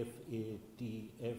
FATF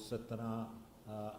17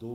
2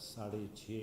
6:30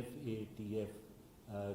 FATF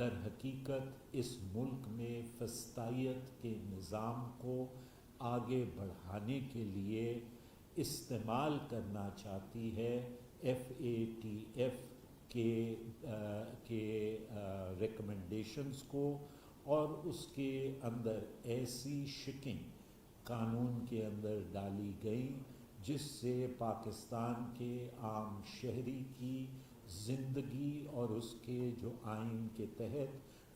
در حقیقت اس ملک میں فسطائیت کے نظام کو آگے بڑھانے کے لیے استعمال کرنا چاہتی ہے FATF کے ریکمنڈیشنز کو، اور اس کے اندر ایسی شکنگ قانون کے اندر ڈالی گئی جس سے پاکستان کے عام شہری کی زندگی اور اس کے جو آئین کے تحت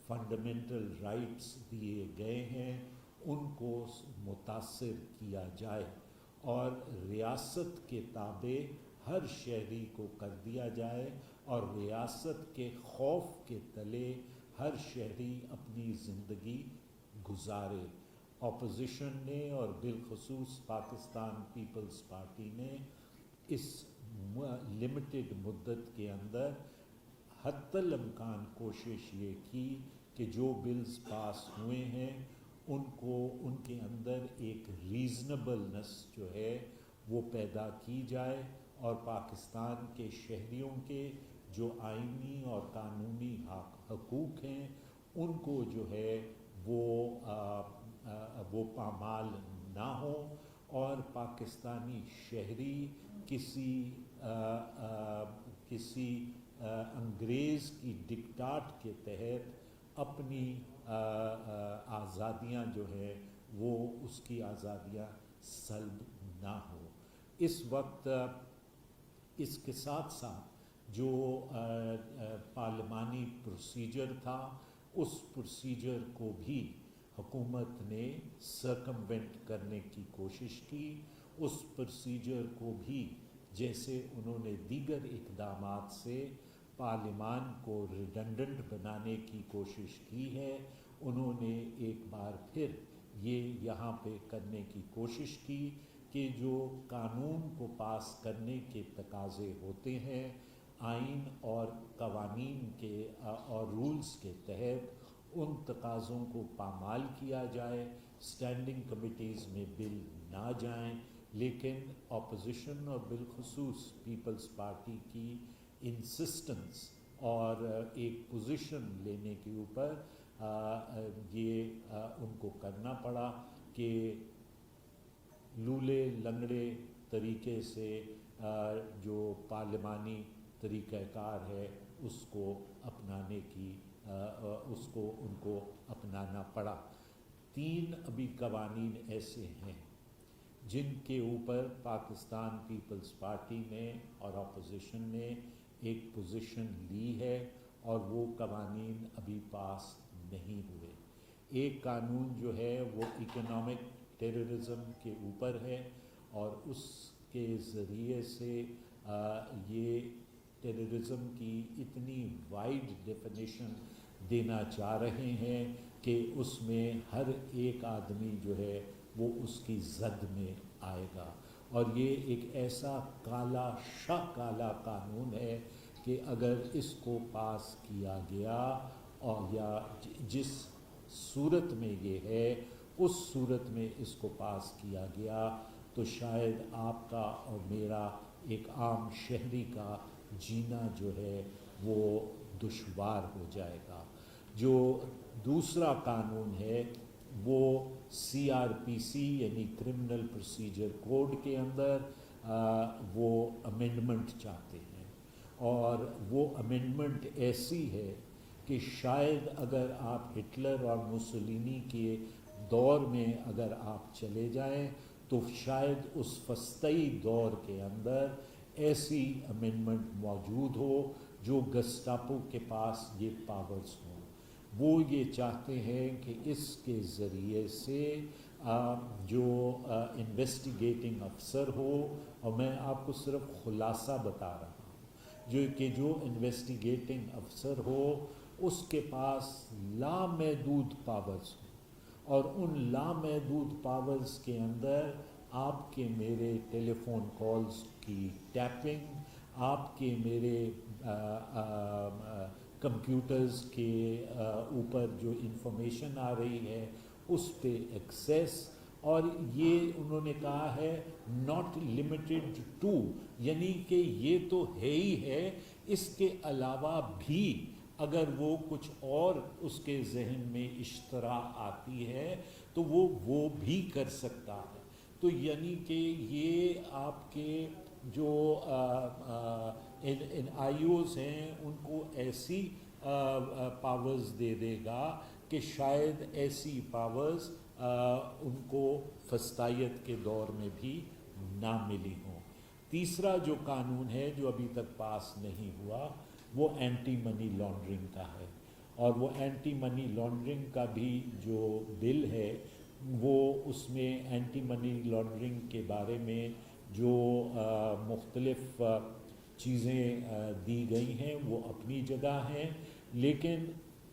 فنڈامنٹل رائٹس دیے گئے ہیں ان کو متاثر کیا جائے، اور ریاست کے تابع ہر شہری کو کر دیا جائے، اور ریاست کے خوف کے تلے ہر شہری اپنی زندگی گزارے۔ اپوزیشن نے اور بالخصوص پاکستان پیپلز پارٹی نے اس لمیٹڈ مدت کے اندر حتی الامکان کوشش یہ کی کہ جو بلز پاس ہوئے ہیں ان کے اندر ایک ریزنیبلنس جو ہے وہ پیدا کی جائے، اور پاکستان کے شہریوں کے جو آئینی اور قانونی حقوق ہیں ان کو جو ہے وہ پامال نہ ہو، اور پاکستانی شہری کسی انگریز کی ڈکٹاٹ کے تحت اپنی آزادیاں جو ہے وہ اس کی آزادیاں سلب نہ ہو۔ اس وقت اس کے ساتھ ساتھ جو پارلیمانی پروسیجر تھا اس پروسیجر کو بھی حکومت نے سرکموینٹ کرنے کی کوشش کی، اس پروسیجر کو بھی جیسے انہوں نے دیگر اقدامات سے پارلیمان کو ریڈنڈنٹ بنانے کی کوشش کی ہے، انہوں نے ایک بار پھر یہ یہاں پہ کرنے کی کوشش کی کہ جو قانون کو پاس کرنے کے تقاضے ہوتے ہیں آئین اور قوانین کے اور رولز کے تحت ان تقاضوں کو پامال کیا جائے، اسٹینڈنگ کمیٹیز میں بل نہ جائیں، لیکن اپوزیشن اور بالخصوص پیپلز پارٹی کی انسسٹنس اور ایک پوزیشن لینے کے اوپر یہ ان کو کرنا پڑا کہ لولے لنگڑے طریقے سے جو پارلیمانی طریقہ کار ہے اس کو اپنانے کی ان کو اپنانا پڑا۔ 3 ابھی قوانین ایسے ہیں جن کے اوپر پاکستان پیپلز پارٹی نے اور اپوزیشن نے ایک پوزیشن لی ہے، اور وہ قوانین ابھی پاس نہیں ہوئے۔ ایک قانون جو ہے وہ اکنامک ٹیررزم کے اوپر ہے، اور اس کے ذریعے سے یہ ٹیررزم کی اتنی وائڈ ڈیفینیشن دینا چاہ رہے ہیں کہ اس میں ہر ایک آدمی جو ہے وہ اس کی زد میں آئے گا، اور یہ ایک ایسا کالا کالا قانون ہے کہ اگر اس کو پاس کیا گیا اور یا جس صورت میں یہ ہے اس صورت میں اس کو پاس کیا گیا تو شاید آپ کا اور میرا ایک عام شہری کا جینا جو ہے وہ دشوار ہو جائے گا۔ جو دوسرا قانون ہے وہ CRPC یعنی کرمنل پروسیجر کوڈ کے اندر وہ امینڈمنٹ چاہتے ہیں، اور وہ امینڈمنٹ ایسی ہے کہ شاید اگر آپ ہٹلر اور موسولینی کے دور میں اگر آپ چلے جائیں تو شاید اس فسطی دور کے اندر ایسی امینڈمنٹ موجود ہو جو گسٹاپو کے پاس یہ پاورز ہوں۔ وہ یہ چاہتے ہیں کہ اس کے ذریعے سے جو انویسٹیگیٹنگ افسر ہو، اور میں آپ کو صرف خلاصہ بتا رہا ہوں، جو انویسٹیگیٹنگ افسر ہو اس کے پاس لامحدود پاورز ہوں، اور ان لامحدود پاورز کے اندر آپ کے میرے ٹیلی فون کالز کی ٹیپنگ، آپ کے میرے کمپیوٹرز کے اوپر جو انفارمیشن آ رہی ہے اس پہ ایکسیس، اور یہ انہوں نے کہا ہے ناٹ لمیٹڈ ٹو، یعنی کہ یہ تو ہے ہی ہے، اس کے علاوہ بھی اگر وہ کچھ اور اس کے ذہن میں اشتراح آتی ہے تو وہ بھی کر سکتا ہے. تو یعنی کہ یہ آپ کے جو ان آئی اوز ہیں ان کو ایسی پاورز دے دے گا کہ شاید ایسی پاورز ان کو فسطائیت کے دور میں بھی نہ ملی ہوں. تیسرا جو قانون ہے جو ابھی تک پاس نہیں ہوا وہ اینٹی منی لانڈرنگ کا ہے، اور وہ اینٹی منی لانڈرنگ کا بھی جو بل ہے وہ اس میں اینٹی منی لانڈرنگ کے بارے میں جو مختلف چیزیں دی گئی ہیں وہ اپنی جگہ ہیں، لیکن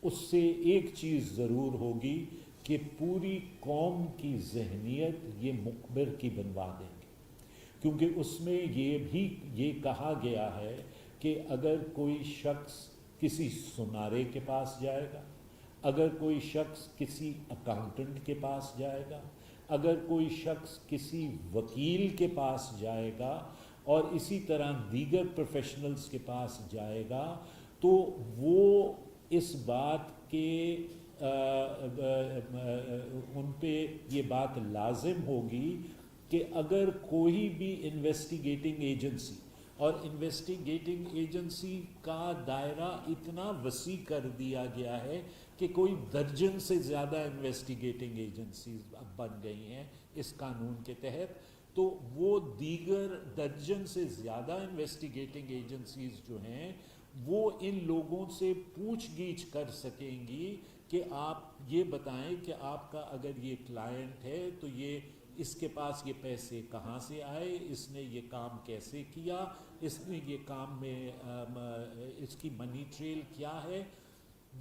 اس سے ایک چیز ضرور ہوگی کہ پوری قوم کی ذہنیت یہ مقبر کی بنوا دیں گے، کیونکہ اس میں یہ کہا گیا ہے کہ اگر کوئی شخص کسی سنارے کے پاس جائے گا، اگر کوئی شخص کسی اکاؤنٹنٹ کے پاس جائے گا، اگر کوئی شخص کسی وکیل کے پاس جائے گا اور اسی طرح دیگر پروفیشنلز کے پاس جائے گا، تو وہ اس بات کے ان پہ یہ بات لازم ہوگی کہ اگر کوئی بھی انویسٹیگیٹنگ ایجنسی، اور انویسٹیگیٹنگ ایجنسی کا دائرہ اتنا وسیع کر دیا گیا ہے کہ کوئی درجن سے زیادہ انویسٹیگیٹنگ ایجنسیز اب بن گئی ہیں اس قانون کے تحت، تو وہ دیگر درجن سے زیادہ انویسٹیگیٹنگ ایجنسیز جو ہیں وہ ان لوگوں سے پوچھ گچھ کر سکیں گی کہ آپ یہ بتائیں کہ آپ کا اگر یہ کلائنٹ ہے تو یہ اس کے پاس یہ پیسے کہاں سے آئے، اس نے یہ کام کیسے کیا، اس نے یہ کام میں اس کی منی ٹریل کیا ہے.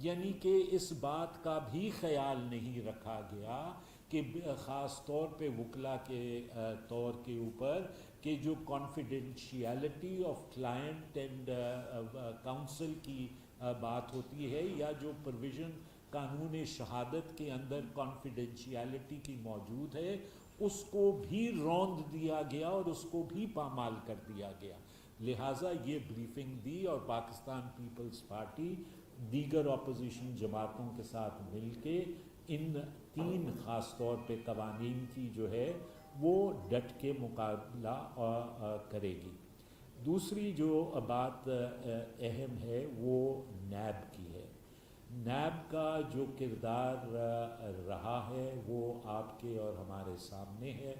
یعنی کہ اس بات کا بھی خیال نہیں رکھا گیا کہ خاص طور پہ وکلا کے طور کے اوپر کہ جو confidentiality of client and council کی بات ہوتی ہے، یا جو پروویژن قانون شہادت کے اندر کانفیڈینشیلٹی کی موجود ہے، اس کو بھی روند دیا گیا اور اس کو بھی پامال کر دیا گیا. لہٰذا یہ بریفنگ دی اور پاکستان پیپلز پارٹی دیگر اپوزیشن جماعتوں کے ساتھ مل کے ان تین خاص طور پہ قوانین کی جو ہے وہ ڈٹ کے مقابلہ کرے گی. دوسری جو بات اہم ہے وہ نیب کی ہے. نیب کا جو کردار رہا ہے وہ آپ کے اور ہمارے سامنے ہے،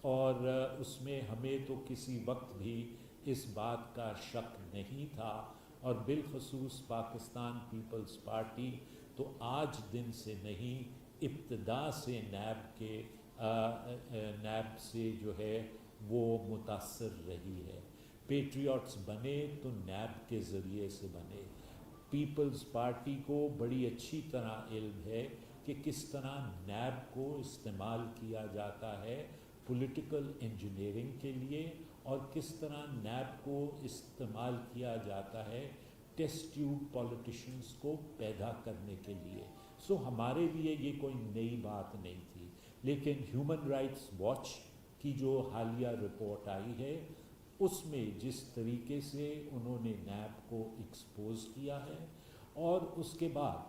اور اس میں ہمیں تو کسی وقت بھی اس بات کا شک نہیں تھا، اور بالخصوص پاکستان پیپلز پارٹی تو آج دن سے نہیں ابتدا سے نیب سے جو ہے وہ متاثر رہی ہے. پیٹریوٹس بنے تو نیب کے ذریعے سے بنے. پیپلز پارٹی کو بڑی اچھی طرح علم ہے کہ کس طرح نیب کو استعمال کیا جاتا ہے پولیٹیکل انجینئرنگ کے لیے، اور کس طرح نیب کو استعمال کیا جاتا ہے ٹیسٹ ٹیوب پولیٹیشنز کو پیدا کرنے کے لیے. سو ہمارے لیے یہ کوئی نئی بات نہیں تھی، لیکن ہیومن رائٹس واچ کی جو حالیہ رپورٹ آئی ہے اس میں جس طریقے سے انہوں نے نیب کو ایکسپوز کیا ہے، اور اس کے بعد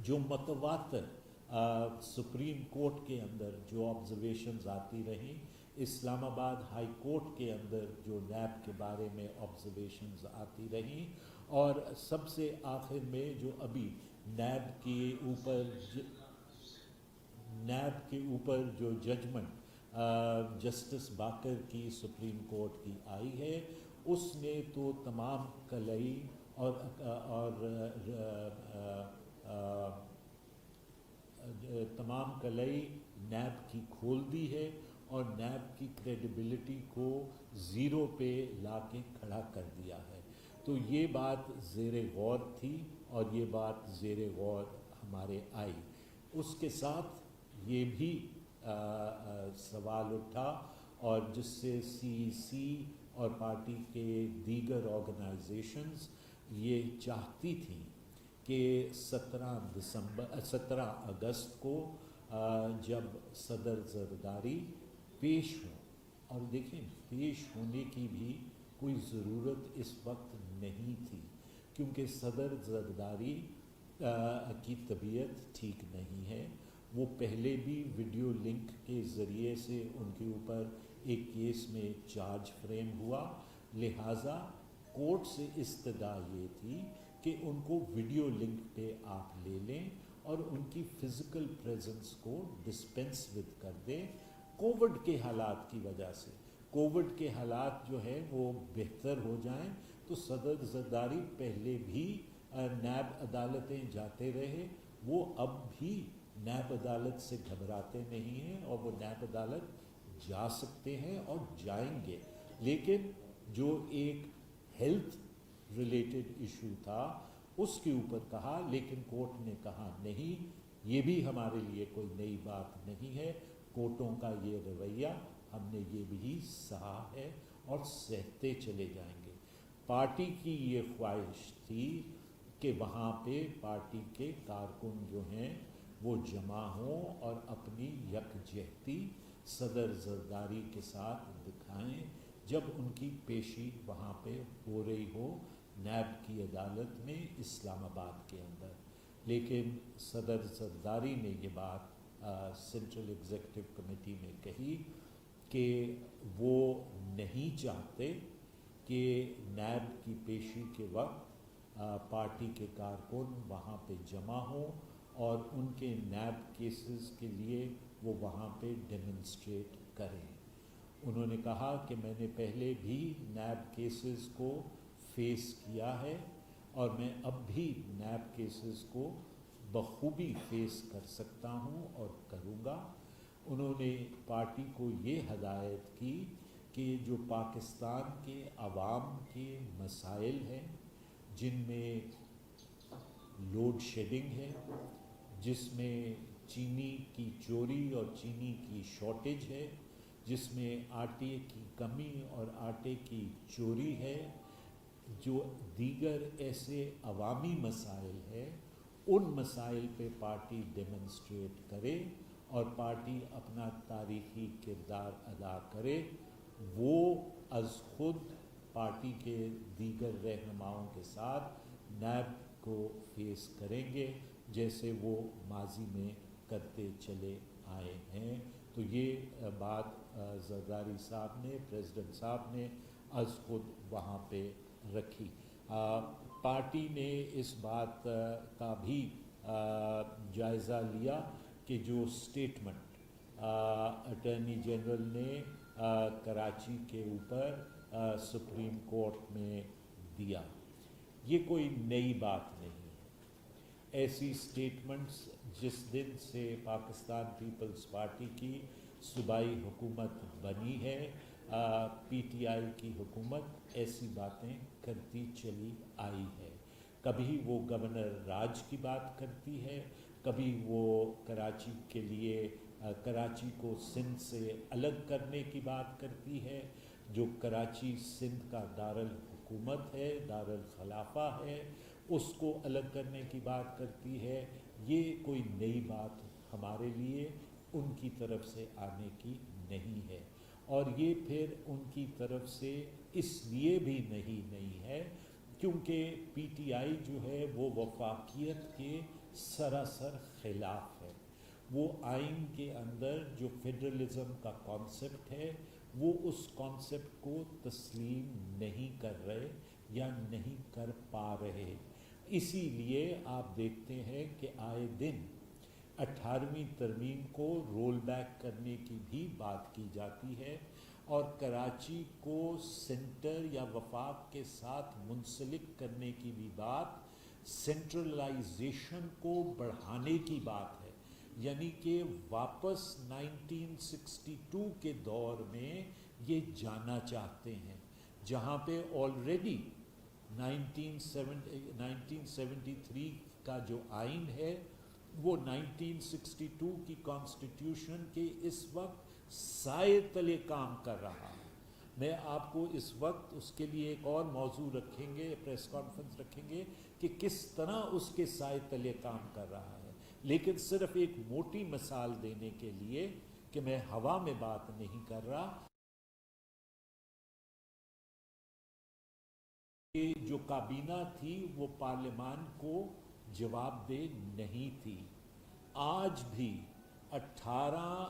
جو متواتر سپریم کورٹ کے اندر جو آبزرویشنز آتی رہیں، اسلام آباد ہائی کورٹ کے اندر جو نیب کے بارے میں آبزرویشنز آتی رہیں، اور سب سے آخر میں جو ابھی نیب کے اوپر جو ججمنٹ جسٹس باقر کی سپریم کورٹ کی آئی ہے، اس نے تو تمام کلئی تمام کلئی نیب کی کھول دی ہے، اور نیب کی کریڈیبلٹی کو زیرو پہ لا کے کھڑا کر دیا ہے. تو یہ بات زیر غور تھی، اور یہ بات زیر غور ہمارے آئی. اس کے ساتھ یہ بھی سوال اٹھا، اور جس سے سی اور پارٹی کے دیگر آرگنائزیشنز یہ چاہتی تھیں کہ 17 اگست کو جب صدر زرداری پیش ہوں، اور دیکھیں پیش ہونے کی بھی کوئی ضرورت اس وقت نہیں تھی، کیونکہ صدر زرداری کی طبیعت ٹھیک نہیں ہے. وہ پہلے بھی ویڈیو لنک کے ذریعے سے ان کے اوپر ایک کیس میں چارج فریم ہوا، لہٰذا کورٹ سے استدعا یہ تھی کہ ان کو ویڈیو لنک پہ آپ لے لیں اور ان کی فزیکل پریزنس کو ڈسپینس ود کر دیں. کووڈ کے حالات کی وجہ سے، کووڈ کے حالات جو ہے وہ بہتر ہو جائیں، تو صدر زرداری پہلے بھی نیب عدالتیں جاتے رہے، وہ اب بھی نیب عدالت سے گھبراتے نہیں ہیں اور وہ نیب عدالت جا سکتے ہیں اور جائیں گے. لیکن جو ایک ہیلتھ ریلیٹڈ ایشو تھا اس کے اوپر کہا، لیکن کورٹ نے کہا نہیں، یہ بھی ہمارے لیے کوئی نئی بات نہیں ہے، کورٹوں کا یہ رویہ ہم نے یہ بھی سہا ہے اور سہتے چلے جائیں گے. پارٹی کی یہ خواہش تھی کہ وہاں پہ پارٹی کے کارکن جو ہیں وہ جمع ہوں اور اپنی یکجہتی صدر زرداری کے ساتھ دکھائیں جب ان کی پیشی وہاں پہ ہو رہی ہو نیب کی عدالت میں اسلام آباد کے اندر. لیکن صدر زرداری نے یہ بات سینٹرل ایگزیکٹو کمیٹی میں کہی کہ وہ نہیں چاہتے کہ نیب کی پیشی کے وقت پارٹی کے کارکن وہاں پہ جمع ہوں اور ان کے نیب کیسز کے لیے وہ وہاں پہ ڈیمنسٹریٹ کریں. انہوں نے کہا کہ میں نے پہلے بھی نیب کیسز کو فیس کیا ہے اور میں اب بھی نیب کیسز کو بخوبی فیس کر سکتا ہوں اور کروں گا. انہوں نے پارٹی کو یہ ہدایت کی کہ جو پاکستان کے عوام کے مسائل ہیں، جن میں لوڈ شیڈنگ ہے، جس میں چینی کی چوری اور چینی کی شارٹیج ہے، جس میں آٹے کی کمی اور آٹے کی چوری ہے، جو دیگر ایسے عوامی مسائل ہیں، ان مسائل پہ پارٹی ڈیمنسٹریٹ کرے اور پارٹی اپنا تاریخی کردار ادا کرے. وہ از خود پارٹی کے دیگر رہنماؤں کے ساتھ نیب کو فیس کریں گے جیسے وہ ماضی میں کرتے چلے آئے ہیں. تو یہ بات زرداری صاحب نے، پریزیڈنٹ صاحب نے از خود وہاں پہ رکھی. پارٹی نے اس بات کا بھی جائزہ لیا کہ جو سٹیٹمنٹ اٹارنی جنرل نے کراچی کے اوپر سپریم کورٹ میں دیا، یہ کوئی نئی بات نہیں ہے. ایسی سٹیٹمنٹس جس دن سے پاکستان پیپلز پارٹی کی صوبائی حکومت بنی ہے، پی ٹی آئی کی حکومت ایسی باتیں کرتی چلی آئی ہے. کبھی وہ گورنر راج کی بات کرتی ہے، کبھی وہ کراچی کے لیے کراچی کو سندھ سے الگ کرنے کی بات کرتی ہے، جو کراچی سندھ کا دارالحکومت ہے، دارالخلافہ ہے، اس کو الگ کرنے کی بات کرتی ہے. یہ کوئی نئی بات ہمارے لیے ان کی طرف سے آنے کی نہیں ہے، اور یہ پھر ان کی طرف سے اس لیے بھی نہیں ہے کیونکہ پی ٹی آئی جو ہے وہ وفاقیت کے سراسر خلاف ہے. وہ آئین کے اندر جو فیڈرلزم کا کانسیپٹ ہے وہ اس کانسیپٹ کو تسلیم نہیں کر رہے یا نہیں کر پا رہے. اسی لیے آپ دیکھتے ہیں کہ آئے دن 18ویں ترمیم کو رول بیک کرنے کی بھی بات کی جاتی ہے اور کراچی کو سینٹر یا وفاق کے ساتھ منسلک کرنے کی بھی بات، سینٹرلائزیشن کو بڑھانے کی بات ہے. یعنی کہ واپس 1962 کے دور میں یہ جانا چاہتے ہیں، جہاں پہ آلریڈی 1973 کا جو آئین ہے وہ 1962 کی کانسٹیٹیوشن کے اس وقت سائے تلے کام کر رہا ہے. میں آپ کو اس وقت اس کے لیے ایک اور موضوع رکھیں گے، پریس کانفرنس رکھیں گے کہ کس طرح اس کے سائے تلے کام کر رہا ہے. لیکن صرف ایک موٹی مثال دینے کے لیے کہ میں ہوا میں بات نہیں کر رہا، کہ جو کابینہ تھی وہ پارلیمان کو جواب دہ نہیں تھی. آج بھی 18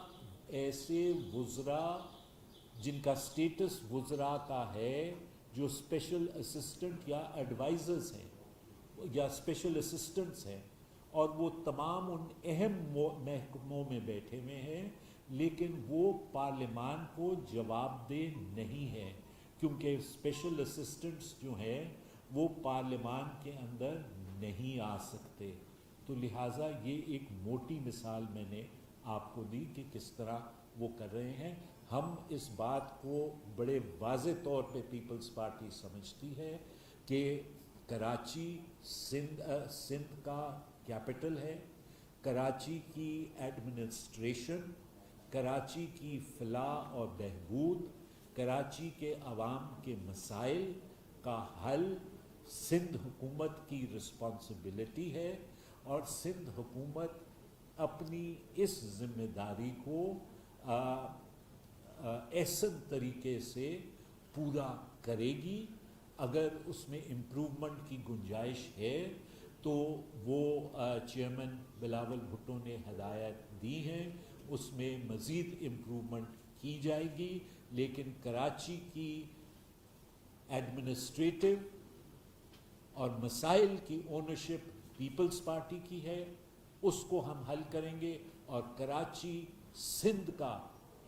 ایسے وزراء جن کا سٹیٹس وزراء کا ہے جو اسپیشل اسسٹنٹ یا ایڈوائزرز ہیں یا اسپیشل اسسٹنٹس ہیں، اور وہ تمام ان اہم محکموں میں بیٹھے ہوئے ہیں، لیکن وہ پارلیمان کو جواب دہ نہیں ہے کیونکہ اسپیشل اسسٹنٹس جو ہیں وہ پارلیمان کے اندر نہیں آ سکتے. تو لہٰذا یہ ایک موٹی مثال میں نے آپ کو دی کہ کس طرح وہ کر رہے ہیں. ہم اس بات کو بڑے واضح طور پہ پیپلز پارٹی سمجھتی ہے کہ کراچی سندھ کا کیپٹل ہے. کراچی کی ایڈمنسٹریشن، کراچی کی فلاح اور بہبود، کراچی کے عوام کے مسائل کا حل سندھ حکومت کی رسپانسبلٹی ہے، اور سندھ حکومت اپنی اس ذمہ داری کو احسن طریقے سے پورا کرے گی. اگر اس میں امپروومنٹ کی گنجائش ہے تو وہ چیئرمین بلاول بھٹو نے ہدایت دی ہیں، اس میں مزید امپروومنٹ کی جائے گی. لیکن کراچی کی ایڈمنسٹریٹو اور مسائل کی اونرشپ پیپلز پارٹی کی ہے، اس کو ہم حل کریں گے. اور کراچی سندھ کا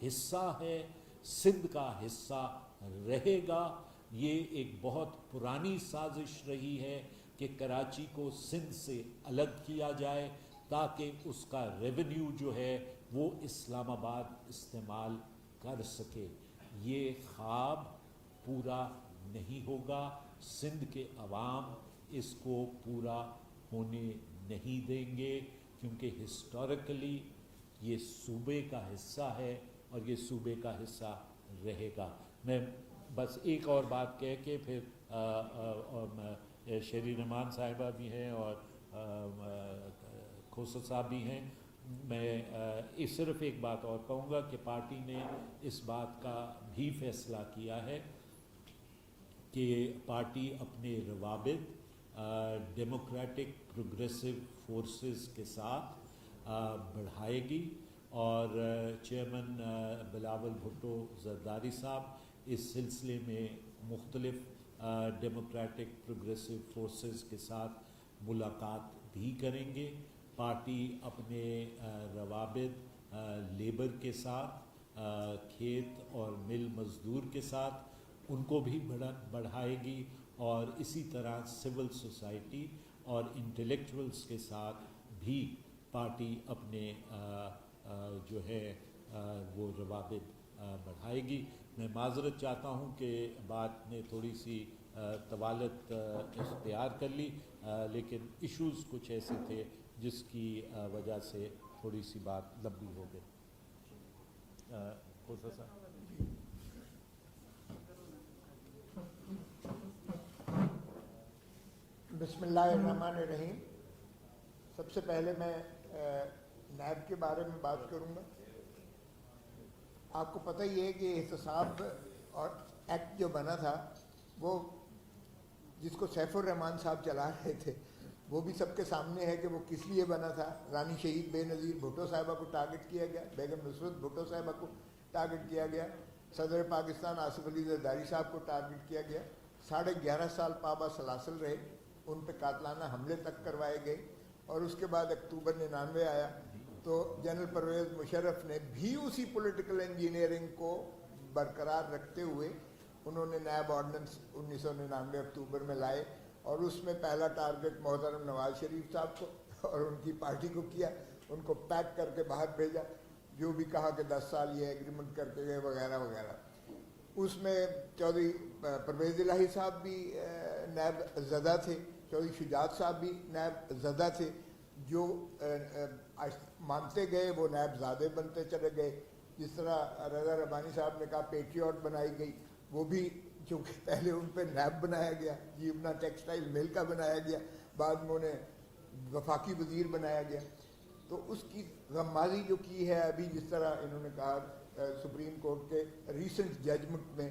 حصہ ہے، سندھ کا حصہ رہے گا. یہ ایک بہت پرانی سازش رہی ہے کہ کراچی کو سندھ سے الگ کیا جائے تاکہ اس کا ریونیو جو ہے وہ اسلام آباد استعمال کر سکے. یہ خواب پورا نہیں ہوگا. سندھ کے عوام اس کو پورا ہونے نہیں دیں گے کیونکہ ہسٹوریکلی یہ صوبے کا حصہ ہے اور یہ صوبے کا حصہ رہے گا. میں بس ایک اور بات کہہ کے پھر شیری نعمان صاحبہ بھی ہیں اور کھوسر صاحب بھی ہیں. میں صرف ایک بات اور کہوں گا کہ پارٹی نے اس بات کا بھی فیصلہ کیا ہے کہ پارٹی اپنے روابط ڈیموکریٹک پروگریسو فورسز کے ساتھ بڑھائے گی، اور چیئرمین بلاول بھٹو زرداری صاحب اس سلسلے میں مختلف ڈیموکریٹک پروگریسو فورسز کے ساتھ ملاقات بھی کریں گے. پارٹی اپنے روابط لیبر کے ساتھ، کھیت اور مل مزدور کے ساتھ ان کو بھی بڑھائے گی، اور اسی طرح سول سوسائٹی اور انٹلیکچوئلس کے ساتھ بھی پارٹی اپنے جو ہے وہ روابط بڑھائے گی. میں معذرت چاہتا ہوں کہ بات نے تھوڑی سی طوالت اختیار کر لی، لیکن ایشوز کچھ ایسے تھے جس کی وجہ سے تھوڑی سی بات لمبی ہو گئی. کھوسر صاحب. بسم اللہ الرحمن الرحیم. سب سے پہلے میں نیب کے بارے میں بات کروں گا. آپ کو پتہ ہی ہے کہ احتساب اور ایکٹ جو بنا تھا وہ جس کو سیف الرحمان صاحب چلا رہے تھے وہ بھی سب کے سامنے ہے کہ وہ کس لیے بنا تھا. رانی شہید بے نظیر بھٹو صاحبہ کو ٹارگٹ کیا گیا، بیگم نصرت بھٹو صاحبہ کو ٹارگٹ کیا گیا، صدر پاکستان آصف علی زرداری صاحب کو ٹارگٹ کیا گیا. 11.5 سال پابا سلاسل رہے، ان پہ قاتلانہ حملے تک کروائے گئے. اور اس کے بعد اکتوبر 99 آیا تو جنرل پرویز مشرف نے بھی اسی پولیٹیکل انجینئرنگ کو برقرار رکھتے ہوئے انہوں نے نیب آرڈیننس 1999 اکتوبر میں لائے، اور اس میں پہلا ٹارگٹ محترم نواز شریف صاحب کو اور ان کی پارٹی کو کیا. ان کو پیک کر کے باہر بھیجا، جو بھی کہا کہ 10 سال یہ ایگریمنٹ کر کے گئے وغیرہ وغیرہ. اس میں چودھری پرویز الہی صاحب بھی نیب زدہ تھے، چودھری شجاعت صاحب بھی نیب زدہ تھے. جو مانتے گئے وہ نیب زادے بنتے چلے گئے. جس طرح رضا ربانی صاحب نے کہا پیٹریوٹ بنائی گئی، وہ بھی چونکہ پہلے ان پہ نیب بنایا گیا، جیونا ٹیکسٹائل مل کا بنایا گیا، بعد میں انہیں وفاقی وزیر بنایا گیا. تو اس کی غمازی جو کی ہے ابھی، جس طرح انہوں نے کہا سپریم کورٹ کے ریسنٹ ججمنٹ میں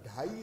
2.5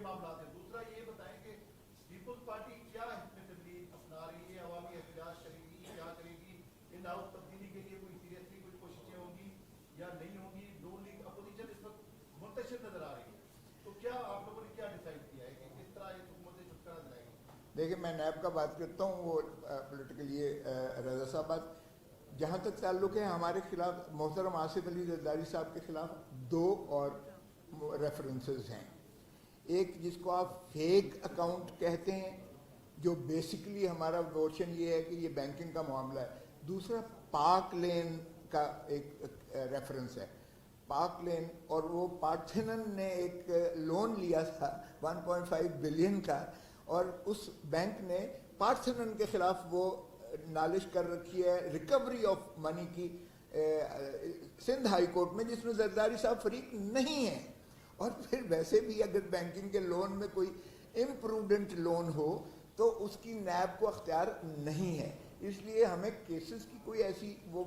یہ معاملات ہیں. دوسرا یہ بتائیں کہ پیپلز پارٹی کیا حکمت عملی اپنا رہی ہے, عوامی احتجاج کرے گی, کیا کرے گی, ان ہاؤس تبدیلی کے لیے کوئی سیریسلی کچھ کوششیں ہوں گی یا نہیں ہوں گی؟ نون لیگ اپوزیشن اس وقت منتشر نظر آ رہی ہے, تو کیا آپ لوگوں نے کیا ڈیسائیڈ کیا ہے کہ کس طرح یہ حکومت سے چھٹکارا دلائے گی؟ دیکھیں میں نیب کا بات کرتا ہوں, وہ پولیٹیکل یہ رضا صاحب بات جہاں تک تعلق ہے ہمارے خلاف محترم آصف علی زرداری صاحب کے خلاف 2 اور ریفرنسز ہیں. ایک جس کو آپ فیک اکاؤنٹ کہتے ہیں جو بیسیکلی ہمارا نوشن یہ ہے کہ یہ بینکنگ کا معاملہ ہے. دوسرا پاک لین کا ایک ریفرنس ہے. پاک لین, اور وہ پارتھنن نے ایک لون لیا تھا 1.5 بلین کا, اور اس بینک نے پارتھنن کے خلاف وہ نالش کر رکھی ہے ریکوری آف منی کی سندھ ہائی کورٹ میں, جس میں زرداری صاحب فریق نہیں ہیں. اور پھر ویسے بھی اگر بینکنگ کے لون میں کوئی امپروڈنٹ لون ہو تو اس کی نیب کو اختیار نہیں ہے. اس لیے ہمیں کیسز کی کوئی ایسی وہ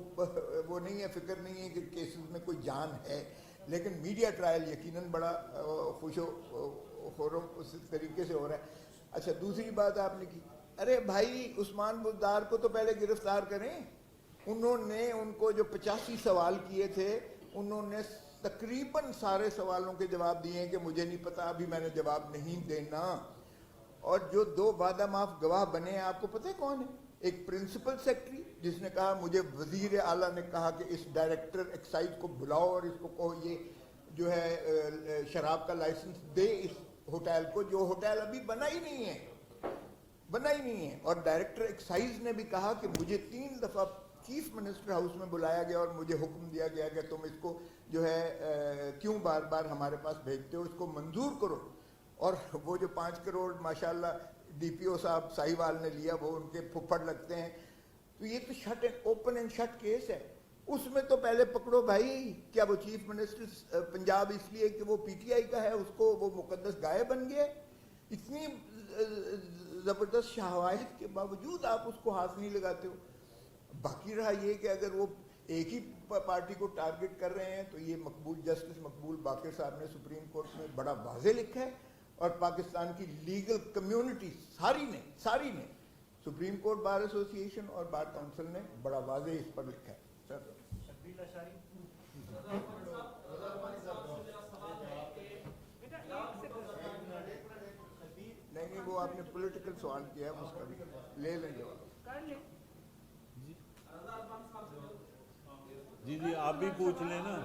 نہیں ہے, فکر نہیں ہے کہ کیسز میں کوئی جان ہے. لیکن میڈیا ٹرائل یقیناً بڑا خوش و خرم اس طریقے سے ہو رہا ہے. اچھا دوسری بات آپ نے کی, ارے بھائی عثمان بزدار کو تو پہلے گرفتار کریں. انہوں نے ان کو جو 85 سوال کیے تھے انہوں نے تقریباً سارے سوالوں کے جواب دیے ہیں کہ مجھے نہیں پتا, ابھی میں نے جواب نہیں دینا. اور جو 2 وعدہ معاف گواہ بنے ہیں آپ کو پتہ ہے کون ہے؟ ایک پرنسپل سیکرٹری جس نے کہا, مجھے وزیر اعلیٰ نے کہا کہ اس ڈائریکٹر ایکسائز کو بلاؤ اور اس کو کہو یہ جو ہے شراب کا لائسنس دے اس ہوٹل کو, جو ہوٹل ابھی بنا ہی نہیں ہے. اور ڈائریکٹر ایکسائز نے بھی کہا کہ مجھے 3 دفعہ چیف منسٹر ہاؤس میں بلایا گیا اور مجھے حکم دیا گیا کہ تم اس کو جو ہے کیوں بار بار ہمارے پاس بھیجتے ہو, اس کو منظور کرو. اور وہ جو 5 کروڑ ماشاءاللہ ڈی پی او صاحب ساہیوال نے لیا وہ ان کے پھپھڑ لگتے ہیں. تو یہ تو shut open and shut case ہے. اس میں تو پہلے پکڑو بھائی, کیا وہ چیف منسٹر پنجاب اس لیے کہ وہ پی ٹی آئی کا ہے اس کو وہ مقدس گائے بن گئے؟ اتنی زبردست شواہد کے باوجود آپ اس کو ہاتھ نہیں لگاتے ہو. باقی رہا یہ کہ اگر وہ ایک ہی پارٹی کو ٹارگٹ کر رہے ہیں تو یہ مقبول جسٹس مقبول باقر صاحب نے سپریم کورٹ میں بڑا واضح لکھا ہے, اور پاکستان کی لیگل کمیونٹی ساری نے سپریم کورٹ بار ایسوسی ایشن اور بار کونسل نے بڑا واضح اس پر لکھا ہے. سر نہیں وہ آپ نے پولیٹیکل سوال کیا ہے, اس کا بھی لے لیں جواب. جی آپ بھی پوچھ لیں نا.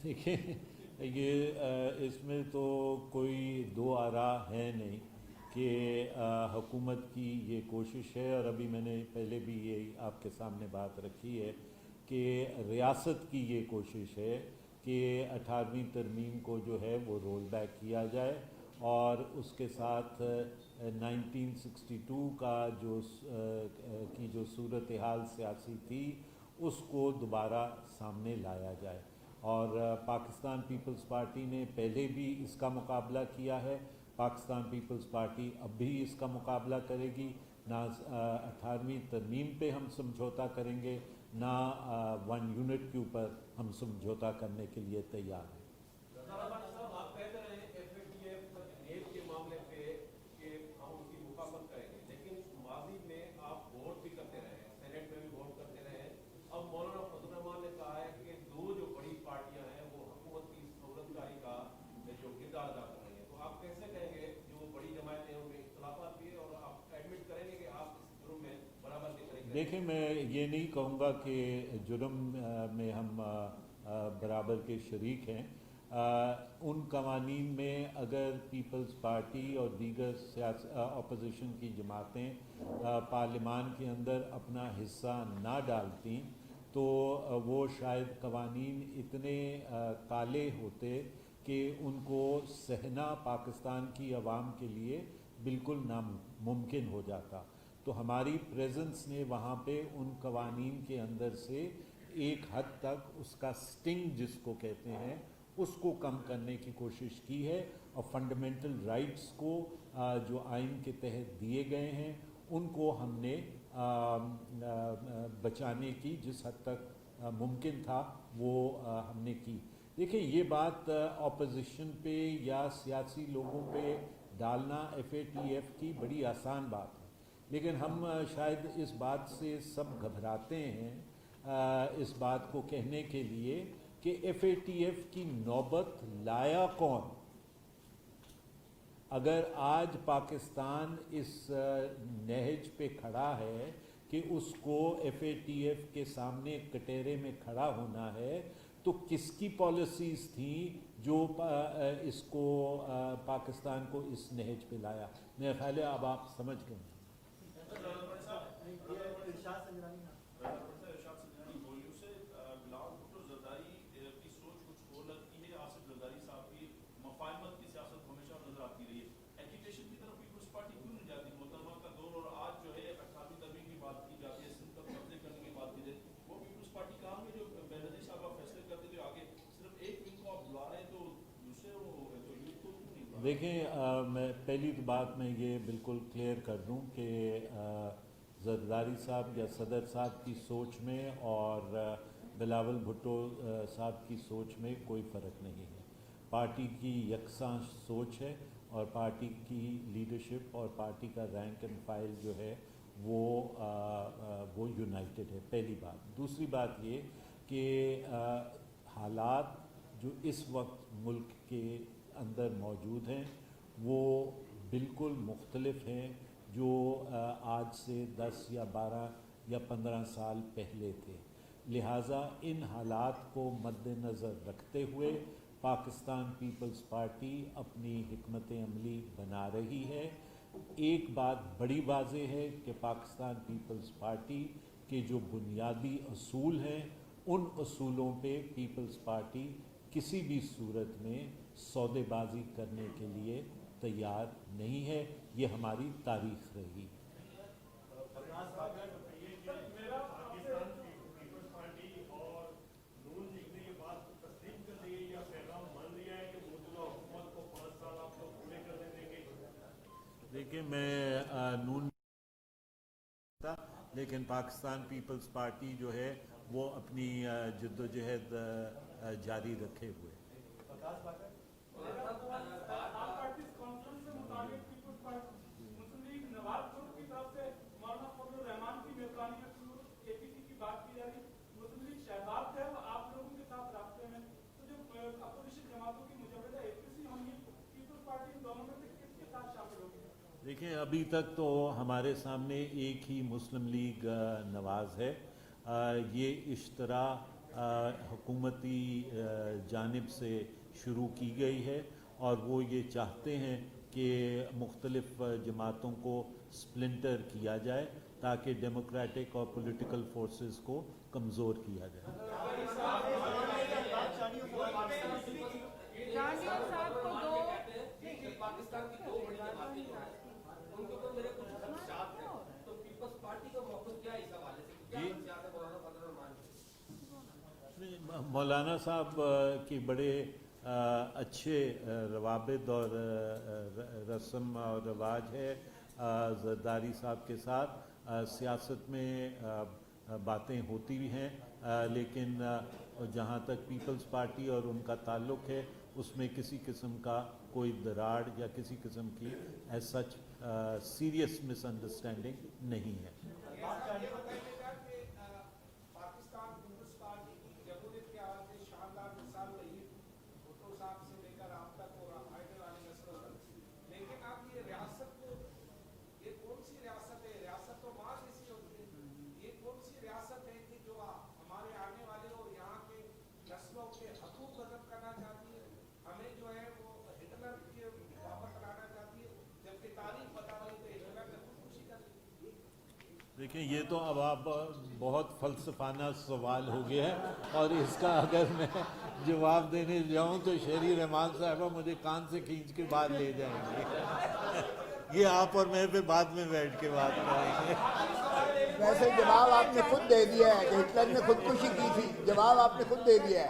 دیکھیں یہ اس میں تو کوئی 2 آراء ہے نہیں کہ حکومت کی یہ کوشش ہے, اور ابھی میں نے پہلے بھی یہ آپ کے سامنے بات رکھی ہے کہ ریاست کی یہ کوشش ہے کہ 18ویں ترمیم کو جو ہے وہ رول بیک کیا جائے, اور اس کے ساتھ 1962 کا جو صورتحال سیاسی تھی اس کو دوبارہ سامنے لایا جائے. اور پاکستان پیپلز پارٹی نے پہلے بھی اس کا مقابلہ کیا ہے, پاکستان پیپلز پارٹی اب بھی اس کا مقابلہ کرے گی. نہ 18ویں ترمیم پہ ہم سمجھوتا کریں گے, نہ 1 یونٹ کے اوپر ہم سمجھوتا کرنے کے لیے تیار ہیں. دیکھیں میں یہ نہیں کہوں گا کہ جرم میں ہم برابر کے شریک ہیں. ان قوانین میں اگر پیپلز پارٹی اور دیگر اپوزیشن کی جماعتیں پارلیمان کے اندر اپنا حصہ نہ ڈالتیں تو وہ شاید قوانین اتنے کالے ہوتے کہ ان کو سہنا پاکستان کی عوام کے لیے بالکل ناممکن ہو جاتا. تو ہماری پریزنس نے وہاں پہ ان قوانین کے اندر سے ایک حد تک اس کا سٹنگ جس کو کہتے ہیں اس کو کم کرنے کی کوشش کی ہے، اور فنڈامنٹل رائٹس کو جو آئین کے تحت دیے گئے ہیں ان کو ہم نے بچانے کی جس حد تک ممکن تھا وہ ہم نے کی۔ دیکھیں یہ بات اپوزیشن پہ یا سیاسی لوگوں پہ ڈالنا FATF کی بڑی آسان بات ہے، لیکن ہم شاید اس بات سے سب گھبراتے ہیں اس بات کو کہنے کے لیے کہ FATF کی نوبت لایا کون؟ اگر آج پاکستان اس نہج پہ کھڑا ہے کہ اس کو FATF کے سامنے کٹہرے میں کھڑا ہونا ہے، تو کس کی پالیسیز تھیں جو اس کو پاکستان کو اس نہج پہ لایا؟ میرا خیال ہے اب آپ سمجھ گئے۔ دیکھیں میں پہلی تو بات میں یہ بالکل کلیئر کر دوں کہ زرداری صاحب یا صدر صاحب کی سوچ میں اور بلاول بھٹو صاحب کی سوچ میں کوئی فرق نہیں ہے۔ پارٹی کی یکساں سوچ ہے اور پارٹی کی لیڈرشپ اور پارٹی کا رینک اینڈ فائل جو ہے وہ یونائٹڈ ہے، پہلی بات۔ دوسری بات یہ کہ حالات جو اس وقت ملک کے اندر موجود ہیں وہ بالکل مختلف ہیں جو آج سے 10 یا 12 یا 15 سال پہلے تھے، لہٰذا ان حالات کو مد نظر رکھتے ہوئے پاکستان پیپلز پارٹی اپنی حکمت عملی بنا رہی ہے۔ ایک بات بڑی واضح ہے کہ پاکستان پیپلز پارٹی کے جو بنیادی اصول ہیں ان اصولوں پہ پیپلز پارٹی کسی بھی صورت میں سودے بازی کرنے کے لیے تیار نہیں ہے، یہ ہماری تاریخ رہی۔ دیکھیں میں نون لیکن پاکستان پیپلز پارٹی جو ہے وہ اپنی جد و جہد جاری رکھے ہوئے۔ دیکھیں ابھی تک تو ہمارے سامنے ایک ہی مسلم لیگ نواز ہے، یہ اشتراک حکومتی جانب سے شروع کی گئی ہے اور وہ یہ چاہتے ہیں کہ مختلف جماعتوں کو سپلنٹر کیا جائے تاکہ ڈیموکریٹک اور پولیٹیکل فورسز کو کمزور کیا جائے۔ مولانا صاحب کی بڑے اچھے روابط اور رسم اور رواج ہے زرداری صاحب کے ساتھ، سیاست میں باتیں ہوتی بھی ہیں، لیکن جہاں تک پیپلز پارٹی اور ان کا تعلق ہے اس میں کسی قسم کا کوئی دراڑ یا کسی قسم کی ایز سچ سیریس مس انڈرسٹینڈنگ نہیں ہے۔ دیکھیں یہ تو اب آپ بہت فلسفانہ سوال ہو گیا ہے اور اس کا اگر میں جواب دینے جاؤں تو شہری رحمان صاحبہ مجھے کان سے کھینچ کے باہر لے جائیں گے۔ یہ آپ اور میں پہ بعد میں بیٹھ کے بات کریں گے. ویسے جواب آپ نے خود دے دیا ہے کہ ہٹلر نے خودکشی کی تھی. جواب آپ نے خود دے دیا ہے.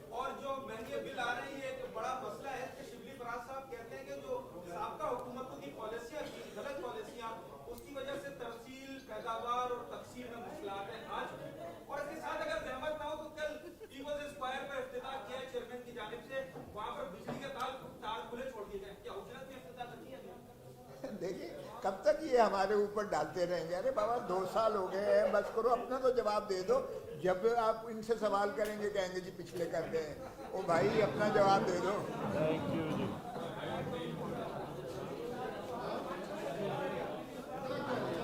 اور جو مہنگے بل آ رہی ہے ایک بڑا مسئلہ ہے کہ شبلی فراز صاحب کہتے ہیں کہ جو سابقہ حکومتوں کی پالیسیاں تھیں غلط پالیسیاں اس کی وجہ سے ترسیل پیداوار اور تقسیم میں مشکلات ہیں آج. اور اس کے ساتھ اگر زحمت نہ ہو تو کل پیپلز اسکوائر پر افتتاح کیا ہے چیئرمین کی جانب سے, وہاں پر بجلی کے تار کھلے چھوڑ دیے گئے. کیا حکومت میں افتتاح کرتی ہے؟ دیکھیے کب تک یہ ہمارے اوپر ڈالتے رہیں گے. ارے بابا 2 سال ہو گئے ہیں, بس کرو, اپنا تو جواب دے دو. جب آپ ان سے سوال کریں گے کہیں گے جی پچھلے کر گئے. او بھائی اپنا جواب دے دو. Thank you G.